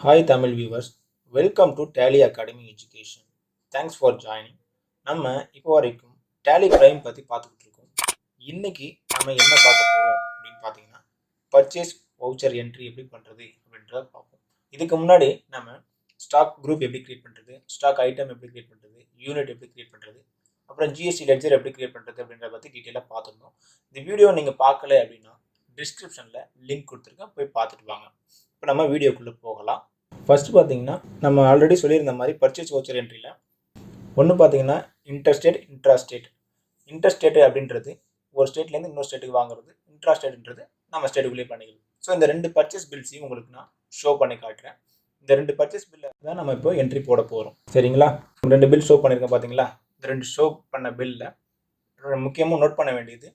Hi Tamil viewers, welcome to Tally Academy Education. Thanks for joining. நம்ம இப்போ வரைக்கும் Tally Prime பற்றி பார்த்துக்கிட்டு இருக்கோம். இன்னைக்கு நம்ம என்ன பார்க்க போகிறோம் அப்படின்னு பார்த்தீங்கன்னா பர்ச்சேஸ் வவுச்சர் என்ட்ரி எப்படி பண்ணுறது அப்படின்றத பார்ப்போம். இதுக்கு முன்னாடி நம்ம ஸ்டாக் குரூப் எப்படி கிரியேட் பண்ணுறது, ஸ்டாக் ஐட்டம் எப்படி கிரியேட் பண்ணுறது, யூனிட் எப்படி கிரியேட் பண்ணுறது, அப்புறம் ஜிஎஸ்டி லெட்ஜர் எப்படி கிரியேட் பண்ணுறது அப்படின்றத பற்றி டீட்டெயிலாக பார்த்துருந்தோம். இந்த வீடியோ நீங்கள் பார்க்கல அப்படின்னா டிஸ்கிரிப்ஷனில் லிங்க் கொடுத்துருக்கேன், போய் பார்த்துட்டு வாங்க. இப்போ நம்ம வீடியோக்குள்ளே போகலாம். ஃபர்ஸ்ட் பார்த்தீங்கன்னா நம்ம ஆல்ரெடி சொல்லியிருந்த மாதிரி பர்ச்சேஸ் வவுச்சர் என்ட்ரியில் ஒன்று பார்த்தீங்கன்னா இன்டர்ஸ்டேட் அப்படின்றது ஒரு ஸ்டேட்லேருந்து இன்னொரு ஸ்டேட்டுக்கு வாங்குறது, இன்ட்ராஸ்டேட்ன்றது நம்ம ஸ்டேட்டுக்குள்ளேயே பண்ணிக்கலாம். ஸோ இந்த ரெண்டு பர்ச்சேஸ் பில்ஸையும் உங்களுக்கு நான் ஷோ பண்ணி காட்டுறேன். இந்த ரெண்டு பர்ச்சேஸ் பில்லை தான் நம்ம இப்போ என்ட்ரி போட போகிறோம். சரிங்களா? ரெண்டு பில் ஷோ பண்ணியிருக்கேன் பார்த்தீங்களா? இந்த ரெண்டு ஷோ பண்ண பில்லில் முக்கியமாக நோட் பண்ண வேண்டியது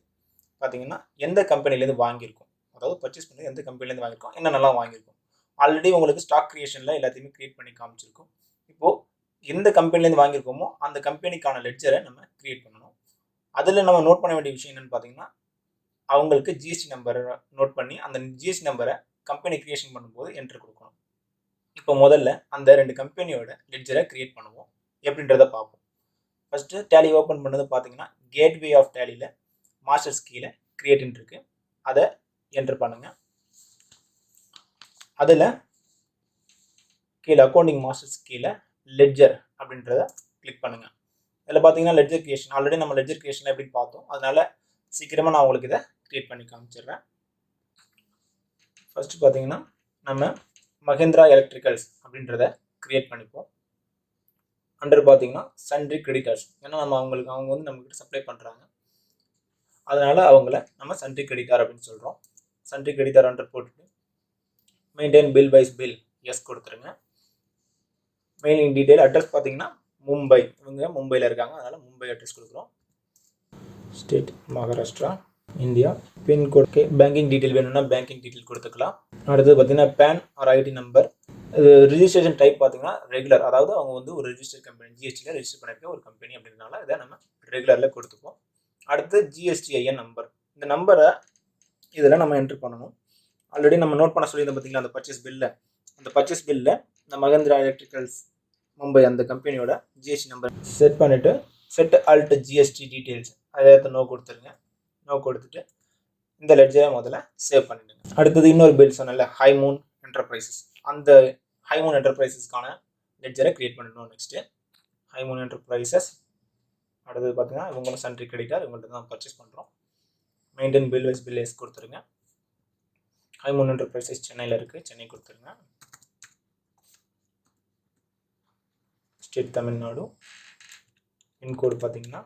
பார்த்தீங்கன்னா எந்த கம்பெனிலேருந்து வாங்கியிருக்கோம், அதாவது பர்ச்சேஸ் பண்ணி எந்த கம்பெனிலேருந்து வாங்கியிருக்கோம், என்னென்னலாம் வாங்கியிருக்கோம். ஆல்ரெடி உங்களுக்கு ஸ்டாக் கிரியேஷனில் எல்லாத்தையுமே கிரியேட் பண்ணி காமிச்சிருக்கோம். இப்போது எந்த கம்பெனிலேருந்து வாங்கியிருக்கோமோ அந்த கம்பெனிக்கான லெட்ஜரை நம்ம கிரியேட் பண்ணணும். அதில் நம்ம நோட் பண்ண வேண்டிய விஷயம் என்னென்னு பார்த்தீங்கன்னா அவங்களுக்கு ஜிஎஸ்டி நம்பரை நோட் பண்ணி அந்த ஜிஎஸ்டி நம்பரை கம்பெனி கிரியேஷன் பண்ணும்போது என்ட்ரு கொடுக்கணும். இப்போ முதல்ல அந்த ரெண்டு கம்பெனியோட லெட்ஜரை கிரியேட் பண்ணுவோம். எப்படின்றத பார்ப்போம். ஃபஸ்ட்டு டேலி ஓப்பன் பண்ணது பார்த்தீங்கன்னா கேட்வே ஆஃப் டேலியில் மாஸ்டர்ஸ் கீழே கிரியேட்னு இருக்கு, அதை என்ட்ரு பண்ணுங்கள். அதில் கீழே அக்கௌண்டிங் மாஸ்டர்ஸ் கீழே லெட்ஜர் அப்படின்றத கிளிக் பண்ணுங்கள். இதில் பார்த்தீங்கன்னா லெட்ஜர் கிரியேஷன் ஆல்ரெடி நம்ம லெட்ஜர் கிரியேஷன் எப்படின்னு பார்த்தோம், அதனால சீக்கிரமாக நான் உங்களுக்கு இதை கிரியேட் பண்ணி காமிச்சிடுறேன். ஃபர்ஸ்ட் பார்த்தீங்கன்னா நம்ம மஹேந்திரா எலக்ட்ரிக்கல்ஸ் அப்படின்றத கிரியேட் பண்ணிப்போம். அண்டர் பார்த்தீங்கன்னா சன்ட்ரி கிரெடிட்டர்ஸ், ஏன்னா அவங்க வந்து நம்மக்கிட்ட சப்ளை பண்ணுறாங்க, அதனால அவங்கள நம்ம சன்ட்ரி கிரெடிட்டார் அப்படின்னு சொல்கிறோம். சன்ட்ரி கிரெடிட்டார் அண்டர் போட்டுட்டு maintain bill wise bill S கொடுத்துருங்க. மெயிலிங் டீட்டெயில் அட்ரஸ் பார்த்தீங்கன்னா மும்பை, இவங்க மும்பையில் இருக்காங்க, அதனால் மும்பை அட்ரஸ் கொடுக்குறோம். State Maharashtra, India. Pincode banking detail வேணும்னா பேங்கிங் டீட்டெயில் கொடுத்துக்கலாம். அடுத்தது பார்த்தீங்கன்னா பேன் ஆர் ஐடி நம்பர். இது ரிஜிஸ்ட்ரேஷன் டைப் பார்த்தீங்கன்னா ரெகுலர், அதாவது அவங்க வந்து ஒரு ரிஜிஸ்டர் கம்பெனி, ஜிஎஸ்டியில் ரிஜிஸ்டர் பண்ணியிருக்க ஒரு கம்பெனி அப்படின்றனால இதை நம்ம ரெகுலரில் கொடுத்துப்போம். அடுத்து ஜிஎஸ்டிஐஎன் நம்பர், இந்த நம்பரை இதில் நம்ம என்ட்ரு பண்ணணும். ஆல்ரெடி நம்ம நோட் பண்ண சொல்லியிருந்தோம் பார்த்தீங்களா அந்த பர்ச்சேஸ் பில்லில், அந்த பர்ச்சேஸ் பில்லில் இந்த மகேந்திரா எலக்ட்ரிக்கல்ஸ் மும்பை அந்த கம்பெனியோட ஜிஎஸ்டி நம்பர் செட் பண்ணிவிட்டு செட் அல்ட் ஜிஎஸ்டி டீட்டெயில்ஸ் அதை நோ கொடுத்துருங்க. நோ கொடுத்துட்டு இந்த லெட்ஜரை முதல்ல சேவ் பண்ணிவிடுங்க. அடுத்தது இன்னொரு பில் சொன்னல ஹைமூன் என்டர்பிரைசஸ், அந்த ஹைமூன் என்டர்பிரைசஸ்க்கான லெட்ஜரை கிரியேட் பண்ணணும். Next Highmoon enterprises. அடுத்தது பார்த்தீங்கன்னா இவங்களும் சன்ட்ரி கிரெடிட்டார், இவங்கள்ட்ட தான் பர்ச்சேஸ் பண்ணுறோம். Maintain bill wise bill S கொடுத்துருங்க. ஹைமூன் என்டர்பிரைசஸ் சென்னையில் இருக்குது, சென்னை கொடுத்துருங்க. ஸ்டேட் தமிழ்நாடு. பின்கோடு பார்த்தீங்கன்னா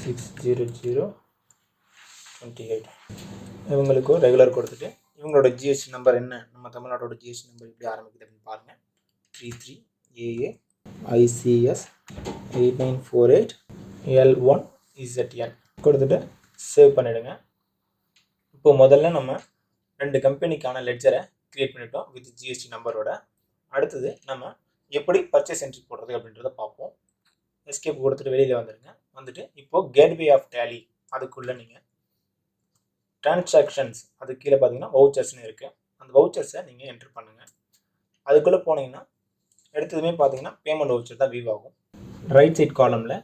60028. இவங்களுக்கு ரெகுலர் கொடுத்துட்டு இவங்களோட ஜிஎஸ்டி நம்பர் என்ன, நம்ம தமிழ்நாட்டோட ஜிஎஸ்டி நம்பர் எப்படி ஆரம்பிக்குது அப்படின்னு பாருங்கள். 33AA ICS 8948 L1ZN கொடுத்துட்டு சேவ் பண்ணிவிடுங்க. இப்போ முதல்ல நம்ம ரெண்டு கம்பெனிக்கான லெட்ஜரை கிரியேட் பண்ணிட்டோம் வித் ஜிஎஸ்டி நம்பரோட. அடுத்தது நம்ம எப்படி பர்ச்சேஸ் என்ட்ரி போடுறது அப்படின்றத பார்ப்போம். எஸ்கேப் கொடுத்துட்டு வெளியில் வந்துடுங்க. வந்துட்டு இப்போது கேட்வே ஆஃப் டேலி அதுக்குள்ளே நீங்கள் டிரான்சாக்ஷன்ஸ் அது கீழே பார்த்தீங்கன்னா வவுச்சர்ஸ்னு இருக்குது, அந்த வவுச்சர்ஸை நீங்கள் என்ட்ரு பண்ணுங்கள். அதுக்குள்ளே போனீங்கன்னா எடுத்ததுமே பார்த்தீங்கன்னா பேமெண்ட் வவுச்சர் தான் வியூ ஆகும். ரைட் சைட் காலமில்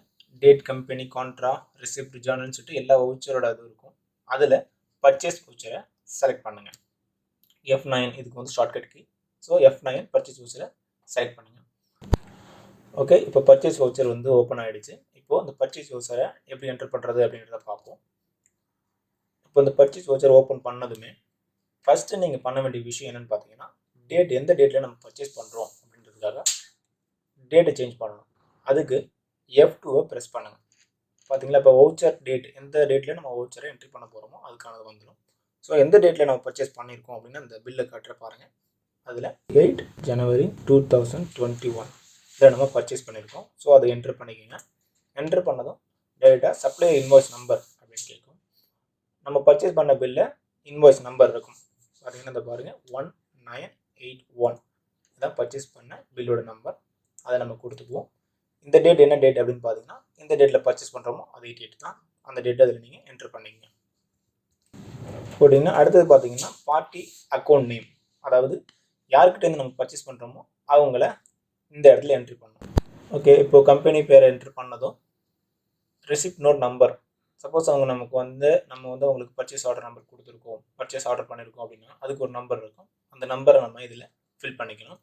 டேட், கம்பெனி, கான்ட்ரா, ரிசிப்ட், ஜேர்னல்னு சொல்லிட்டு எல்லா வவுச்சரோட இது இருக்கும். அதில் பர்ச்சேஸ் வவுச்சரை செலக்ட் பண்ணுங்கள். F9 இதுக்கு வந்து shortcut key. So F9 purchase வவுச்சரை செலக்ட் பண்ணுங்கள். ஓகே, இப்போ பர்ச்சேஸ் வவுச்சர் வந்து ஓப்பன் ஆகிடுச்சு. இப்போது அந்த பர்ச்சேஸ் வவுச்சரை எப்படி என்டர் பண்ணுறது அப்படின்றத பார்ப்போம். இப்போ இந்த பர்ச்சேஸ் வவுச்சர் ஓப்பன் பண்ணதுமே ஃபஸ்ட்டு நீங்கள் பண்ண வேண்டிய விஷயம் என்னென்னு பார்த்தீங்கன்னா டேட், எந்த டேட்டில் நம்ம பர்ச்சேஸ் பண்ணுறோம் அப்படின்றதுக்காக டேட்டை சேஞ்ச் பண்ணணும். அதுக்கு F2 ப்ரெஸ் பண்ணுங்கள். பார்த்தீங்களா, இப்போ வவுச்சர் டேட் எந்த டேட்டில் நம்ம வவுச்சரை என்ட்ரி பண்ண போகிறோமோ அதுக்கானது வந்துடும். ஸோ எந்த டேட்டில் நம்ம பர்ச்சேஸ் பண்ணியிருக்கோம் அப்படின்னு அந்த பில்லை காட்டுற பாருங்கள். அதில் 8 ஜனவரி 2021 இதில் நம்ம பர்ச்சேஸ் பண்ணியிருக்கோம். ஸோ அதை என்ட்ரு பண்ணிக்கோங்க. என்ட்ரு பண்ணதும் டேரெக்டாக சப்ளை இன்வாய்ஸ் நம்பர் அப்படின்னு கேட்கும். நம்ம பர்ச்சேஸ் பண்ண பில்லில் இன்வாய்ஸ் நம்பர் இருக்கும் பார்த்தீங்கன்னா, இந்த பாருங்கள் 1981 இதான் பர்ச்சேஸ் பண்ண பில்லோட நம்பர். அதை நம்ம கொடுத்துக்குவோம். இந்த டேட் என்ன டேட் அப்படின்னு பார்த்தீங்கன்னா இந்த டேட்டில் பர்ச்சேஸ் பண்ணுறோமோ அதே டேட் தான், அந்த டேட்டை அதில் நீங்கள் என்ட்ரு பண்ணிக்கங்க. போட்டிங்கன்னா அடுத்தது பார்த்தீங்கன்னா பார்ட்டி அக்கௌண்ட் நேம், அதாவது யார்கிட்டேருந்து நம்ம பர்ச்சேஸ் பண்ணுறோமோ அவங்கள இந்த இடத்துல என்ட்ரி பண்ணணும். ஓகே, இப்போது கம்பெனி பேரை என்ட்ரி பண்ணதும் ரெசிப்ட் நோட் நம்பர், சப்போஸ் அவங்க நம்ம அவங்களுக்கு பர்ச்சேஸ் ஆர்டர் நம்பர் கொடுத்துருக்கோம், பர்ச்சேஸ் ஆர்டர் பண்ணியிருக்கோம் அப்படின்னா அதுக்கு ஒரு நம்பர் இருக்கும். அந்த நம்பரை நம்ம இதில் ஃபில் பண்ணிக்கணும்.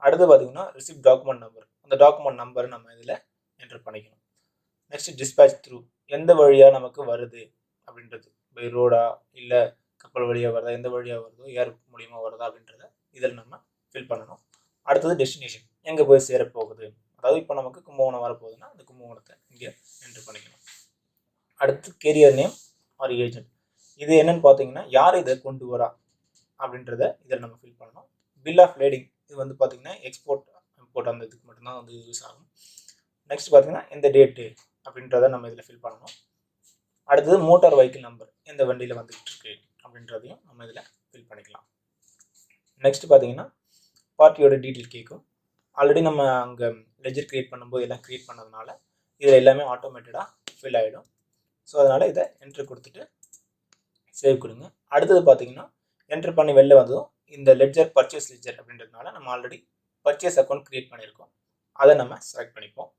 அடுத்து பார்த்தீங்கன்னா ரிசிப்ட் டாக்குமெண்ட் நம்பர், அந்த டாக்குமெண்ட் நம்பரை நம்ம இதில் என்டர் பண்ணிக்கணும். நெக்ஸ்ட் டிஸ்பேச் த்ரூ, எந்த வழியாக நமக்கு வருது அப்படின்றது, பை ரோடா இல்லை கப்பல் வழியாக வருதா, எந்த வழியாக வருதோ ஏர் மூலியமாக வருதா அப்படின்றத இதில் நம்ம ஃபில் பண்ணணும். அடுத்தது டெஸ்டினேஷன், எங்கே போய் சேரப்போகுது, அதாவது இப்போ நமக்கு கும்பகோணம் வரப்போகுதுன்னா அந்த கும்பகோணத்தை இங்கே என்டர் பண்ணிக்கணும். அடுத்து கேரியர் நேம் ஆர் ஏஜென்ட், இது என்னன்னு பார்த்தீங்கன்னா யார் இதை கொண்டு வரா அப்படின்றத இதில் நம்ம ஃபில் பண்ணணும். பில் ஆஃப் லேடிங், இது வந்து பார்த்தீங்கன்னா எக்ஸ்போர்ட் இம்போர்ட் அந்த இதுக்கு மட்டும்தான் வந்து யூஸ் ஆகும். நெக்ஸ்ட் பார்த்தீங்கன்னா இந்த டேட்டு அப்படின்றத நம்ம இதில் ஃபில் பண்ணணும். அடுத்தது மோட்டார் வெஹிக்கிள் நம்பர், எந்த வண்டியில் வந்துகிட்டு இருக்கு அப்படின்றதையும் நம்ம இதில் ஃபில் பண்ணிக்கலாம். நெக்ஸ்ட் பார்த்தீங்கன்னா பார்ட்டியோட டீட்டெயில் கேட்கும். ஆல்ரெடி நம்ம அங்கே லெஜர் க்ரியேட் பண்ணும்போது எல்லாம் க்ரியேட் பண்ணதுனால இதில் எல்லாமே ஆட்டோமேட்டடாக ஃபில் ஆகிடும். ஸோ அதனால் இதை என்ட்ரு கொடுத்துட்டு சேவ் கொடுங்க. அடுத்தது பார்த்தீங்கன்னா என்ட்ரு பண்ணி வெளில வந்ததும் இந்த லெட்ஜர் பர்ச்சேஸ் லெட்ஜர் அப்படின்றதுனால நம்ம ஆல்ரெடி பர்ச்சேஸ் அக்கௌண்ட் க்ரியேட் பண்ணியிருக்கோம், அதை நம்ம செலக்ட் பண்ணிப்போம்.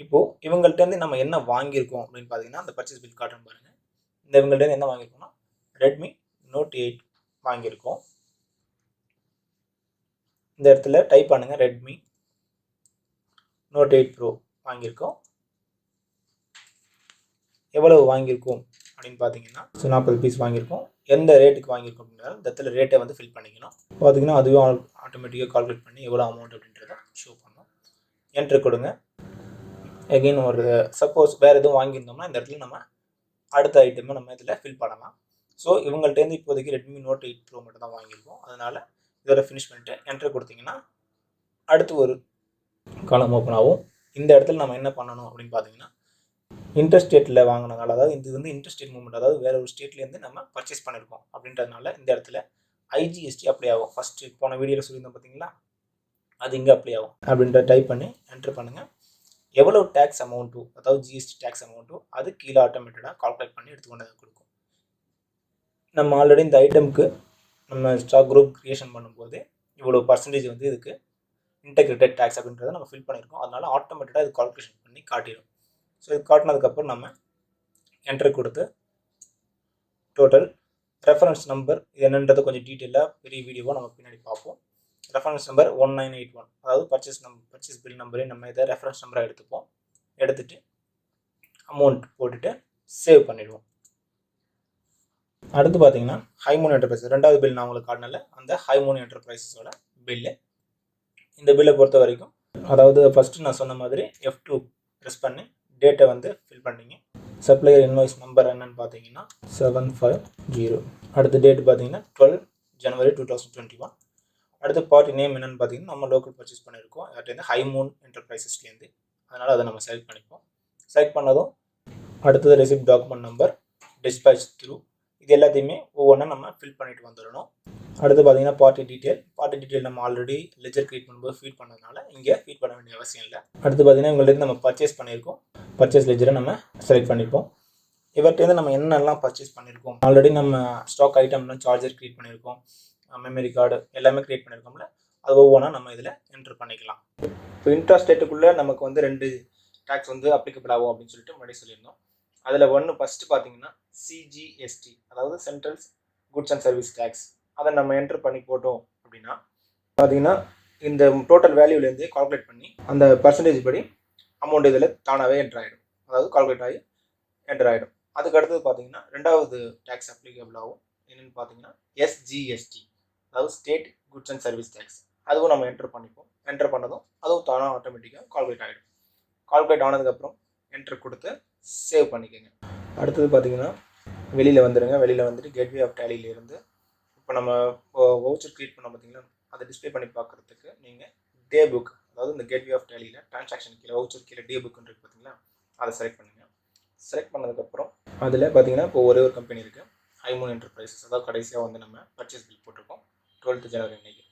இப்போது இவங்கள்ட்டேருந்து நம்ம என்ன வாங்கியிருக்கோம் அப்படின்னு பார்த்தீங்கன்னா அந்த பர்ச்சேஸ் பில் காட்டுன்னு பாருங்கள். இந்த இவங்கள்ட்டேருந்து என்ன வாங்கியிருக்கோம்னா ரெட்மி நோட் 8 வாங்கியிருக்கோம். இந்த இடத்துல டைப் பண்ணுங்கள் ரெட்மி நோட் 8 ப்ரோ வாங்கியிருக்கோம். எவ்வளவு வாங்கியிருக்கோம் அப்படின்னு பார்த்தீங்கன்னா 40 பீஸ் வாங்கியிருக்கோம். எந்த ரேட்டுக்கு வாங்கியிருக்கோம் அப்படின்றத இந்த இடத்துல ரேட்டை வந்து ஃபில் பண்ணிக்கணும். பார்த்தீங்கன்னா அதுவே ஆட்டோமேட்டிக்காக கால்குலேட் பண்ணி எவ்வளோ அமௌண்ட் அப்படின்றத ஷோ பண்ணும். என்ட்ரு கொடுங்க. எகெயின் ஒரு சப்போஸ் வேறு எதுவும் வாங்கியிருந்தோம்னா இந்த இடத்துல நம்ம அடுத்த ஐட்டமை நம்ம இதில் ஃபில் பண்ணலாம். ஸோ இவங்கள்ட்டேருந்து இப்போதைக்கு ரெட்மி நோட் 8 ப்ரோ மட்டும் தான் வாங்கியிருக்கோம். அதனால் இதோட ஃபினிஷ் பண்ணிட்டு என்ட்ரு கொடுத்தீங்கன்னா அடுத்து ஒரு காலம் ஓப்பன் ஆகும். இந்த இடத்துல நம்ம என்ன பண்ணணும் அப்படின்னு பார்த்தீங்கன்னா இன்டர்ஸ்டேட்டில் வாங்கினதால, அதாவது இது வந்து இன்டர்ஸ்டேட் மூவ்மெண்ட், அதாவது வேறு ஒரு ஸ்டேட்லேருந்து நம்ம பர்ச்சேஸ் பண்ணியிருக்கோம் அப்படின்றதுனால இந்த இடத்துல ஐஜிஎஸ்டி அப்ளை ஆகும். ஃபஸ்ட்டு போன வீடியோவில் சொல்லியிருந்தோம் பார்த்தீங்களா, அது இங்கே அப்ளை ஆகும். அப்படின்ற டைப் பண்ணி என்ட்ரு பண்ணுங்கள். எவ்வளோ டேக்ஸ் அமௌண்ட்டோ, அதாவது ஜிஎஸ்டி டேக்ஸ் அமௌண்ட்டோ அது கீழே ஆட்டோமேட்டடாக கால்குலேட் பண்ணி எடுத்துக்கொண்டு கொடுக்கும். நம்ம ஆல்ரெடி இந்த ஐட்டமுக்கு நம்ம ஸ்டாக் குரூப் க்ரியேஷன் பண்ணும்போது இவ்வளோ பர்சன்டேஜ் வந்து இதுக்கு இன்டெகிரேட்டட் டேக்ஸ் அப்படின்றத நம்ம ஃபில் பண்ணியிருக்கோம். அதனால் ஆட்டோமேட்டடாக இது கால்குலேஷன் பண்ணி காட்டிடும். ஸோ இது காட்டினதுக்கப்புறம் நம்ம என்ட்ரு கொடுத்து டோட்டல் ரெஃபரன்ஸ் நம்பர் இது என்னன்றது கொஞ்சம் டீட்டெயிலாக பெரிய வீடியோவாக நம்ம பின்னாடி பார்ப்போம். ரெஃபரன்ஸ் நம்பர் 1981, அதாவது பர்ச்சேஸ் பில் நம்பரே நம்ம இதை ரெஃபரன்ஸ் நம்பராக எடுத்துப்போம். எடுத்துகிட்டு அமௌண்ட் போட்டுட்டு சேவ் பண்ணிடுவோம். அடுத்து பார்த்தீங்கன்னா ஹைமோன் என்டர்பிரைசஸ், ரெண்டாவது பில் நான் உங்களுக்கு காட்டினால அந்த ஹைமோன் என்டர்பிரைசஸோட பில்லு. இந்த பில்லை பொறுத்த வரைக்கும் அதாவது ஃபஸ்ட்டு நான் சொன்ன மாதிரி F2 ப்ரெஸ் பண்ணி டேட்டை வந்து ஃபில் பண்ணிங்க. சப்ளையர் இன்வாய்ஸ் நம்பர் என்னன்னு பார்த்தீங்கன்னா 750. அடுத்த டேட் பார்த்தீங்கன்னா 12 ஜனவரி 2021. அடுத்த பார்ட்டி நேம் என்னென்னு பார்த்தீங்கன்னா நம்ம லோக்கல் பர்ச்சேஸ் பண்ணியிருக்கோம் யார்ட்டேருந்து ஹைமோன் என்டர்பிரைசஸ்லேருந்து, அதனால் அதை நம்ம செலக்ட் பண்ணிப்போம். செலக்ட் பண்ணதும் அடுத்தது receipt document number, dispatch through, இது எல்லாத்தையுமே ஒவ்வொன்றா நம்ம ஃபில் பண்ணிட்டு வந்துடணும். அடுத்து பார்த்தீங்கன்னா பார்ட்டி டீட்டெயில் நம்ம ஆல்ரெடி லெஜர் க்ரியேட் பண்ணும்போது ஃபீட் பண்ணதுனால இங்கே ஃபீட் பண்ண வேண்டிய அவசியம் இல்லை. அடுத்து பார்த்தீங்கன்னா இவங்கள்ட்ட நம்ம பர்ச்சேஸ் பண்ணியிருக்கோம், பர்ச்சேஸ் லெஜரை நம்ம செலக்ட் பண்ணிப்போம். இவர்கிட்டேருந்து நம்ம என்னெல்லாம் பர்ச்சேஸ் பண்ணியிருக்கோம், ஆல்ரெடி நம்ம ஸ்டாக் ஐட்டம்லாம் சார்ஜர் க்ரியேட் பண்ணியிருக்கோம், மெமரி கார்டு எல்லாமே க்ரியேட் பண்ணியிருக்கோம்ல, அது ஒவ்வொன்றா நம்ம இதில் என்ட்ரு பண்ணிக்கலாம். இப்போ இன்ட்ராஸ்டேட்டுக்குள்ளே நமக்கு வந்து 2 டேக்ஸ் வந்து அப்ளிகபிள் ஆகும் அப்படின்னு சொல்லிட்டு முன்னாடி சொல்லியிருந்தோம். அதில் ஃபஸ்ட்டு பார்த்தீங்கன்னா CGST, அதாவது central goods and service tax, அதை நம்ம என்ட்ரு பண்ணி போட்டோம் அப்படின்னா பார்த்தீங்கன்னா இந்த டோட்டல் வேல்யூலேருந்து கால்குலேட் பண்ணி அந்த பர்சன்டேஜ் படி அமௌண்ட் இதில் தானாகவே என்ட்ரு ஆகிடும், அதாவது கால்குலேட் ஆகி என்ட்ரு ஆகிடும். அதுக்கு அடுத்தது பார்த்தீங்கன்னா ரெண்டாவது டேக்ஸ் அப்ளிகபிள் ஆகும், என்னென்னு பார்த்தீங்கன்னா SGST, அதாவது state goods and service tax, அதுவும் நம்ம என்ட்ரு பண்ணிப்போம். என்ட்ரு பண்ணதும் அதுவும் தானாக ஆட்டோமேட்டிக்காக கால்குலேட் ஆகிடும். கால்குலேட் ஆனதுக்கப்புறம் என்ட்ரு கொடுத்து சேவ் பண்ணிக்கோங்க. அடுத்தது பார்த்தீங்கன்னா வெளியில் வந்துடுங்க. வெளியில் வந்துட்டு கேட்வே ஆஃப் டேலியிலேருந்து இப்போ நம்ம வவுச்சர் க்ரியேட் பண்ணோம் பார்த்தீங்களா, அதை டிஸ்பிளே பண்ணி பார்க்குறதுக்கு நீங்கள் டே புக், அதாவது இந்த கேட்வே ஆஃப் டேலியில் டிரான்சாக்ஷன் கீழே வவுச்சர் கீழே டே புக்குன்னு இருக்குது பார்த்தீங்களா, அதை செலக்ட் பண்ணுங்கள். செலக்ட் பண்ணதுக்கப்புறம் அதில் பார்த்தீங்கன்னா இப்போ ஒரே ஒரு கம்பெனி இருக்குது, ஹைமோன் என்டர்பிரைசஸ், அதாவது கடைசியாக வந்து நம்ம பர்ச்சேஸ் பில் போட்டிருக்கோம் 12 ஜனவரி அன்னைக்கு.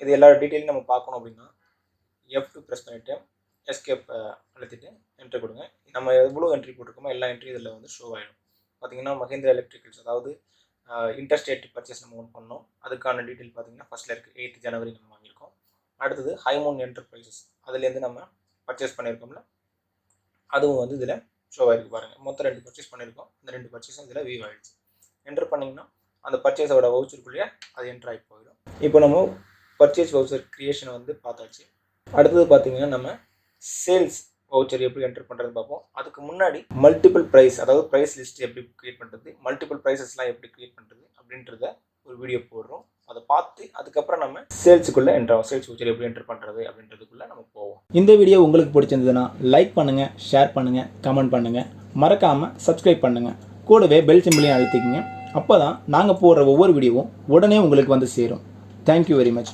இது எல்லா டீட்டெயிலும் நம்ம பார்க்கணும் அப்படின்னா F2 ப்ரெஸ் பண்ணிவிட்டு எஸ்கேப் அழுத்திட்டு என்ட்ரி கொடுங்க. நம்ம எவ்வளோ என்ட்ரி போட்டிருக்கோமோ எல்லா என்ட்ரி இதில் வந்து ஷோ ஆகிடும். பார்த்தீங்கன்னா மஹிந்திரா எலக்ட்ரிக்கல்ஸ், அதாவது இன்டர்ஸ்டேட் பர்ச்சேஸ் நம்ம ஒன்று பண்ணோம். அதுக்கான டீட்டெயில் பார்த்தீங்கன்னா ஃபஸ்ட்டில் இருக்குது. 8th ஜனவரி நம்ம வாங்கியிருக்கோம். அடுத்தது ஹைமோன் என்டர்பிரைசஸ், அதுலேருந்து நம்ம பர்ச்சேஸ் பண்ணியிருக்கோம்ல, அதுவும் வந்து இதில் ஷோ ஆகிருக்கு பாருங்கள். மொத்தம் 2 பர்ச்சேஸ் பண்ணியிருக்கோம். அந்த 2 பர்ச்சேஸும் இதில் வியூ ஆகிடுச்சு. என்டர் பண்ணிங்கன்னா அந்த பர்ச்சேஸோட வவுச்சருக்குள்ளேயே அது என்ட்ரு ஆகி போயிடும். இப்போ நம்ம பர்ச்சேஸ் வவுச்சர் க்ரியேஷனை வந்து பார்த்தாச்சு. அடுத்தது பார்த்தீங்கன்னா நம்ம சேல்ஸ் வவுச்சர் எப்படி என்டர் பண்ணுறதுன்னு பார்ப்போம். அதுக்கு முன்னாடி மல்டிபிள் ப்ரைஸ், அதாவது ப்ரைஸ் லிஸ்ட் எப்படி க்ரியேட் பண்ணுறது, மல்டிபிள் ப்ரைஸஸ்லாம் எப்படி க்ரியேட் பண்ணுறது அப்படின்றத ஒரு வீடியோ போடுறோம். அதை பார்த்து அதுக்கப்புறம் நம்ம சேல்ஸுக்குள்ளே என்ட்ரு சேல்ஸ் வவுச்சர் எப்படி என்டர் பண்ணுறது அப்படின்றதுக்குள்ளே நம்ம போவோம். இந்த வீடியோ உங்களுக்கு பிடிச்சிருந்ததுன்னா லைக் பண்ணுங்கள், ஷேர் பண்ணுங்கள், கமெண்ட் பண்ணுங்கள், மறக்காமல் சப்ஸ்கிரைப் பண்ணுங்கள். கூடவே பெல் சிம்பிளையும் அழுத்திக்கிங்க. அப்போ தான் நாங்கள் போடுற ஒவ்வொரு வீடியோவும் உடனே உங்களுக்கு வந்து சேரும். Thank you very much.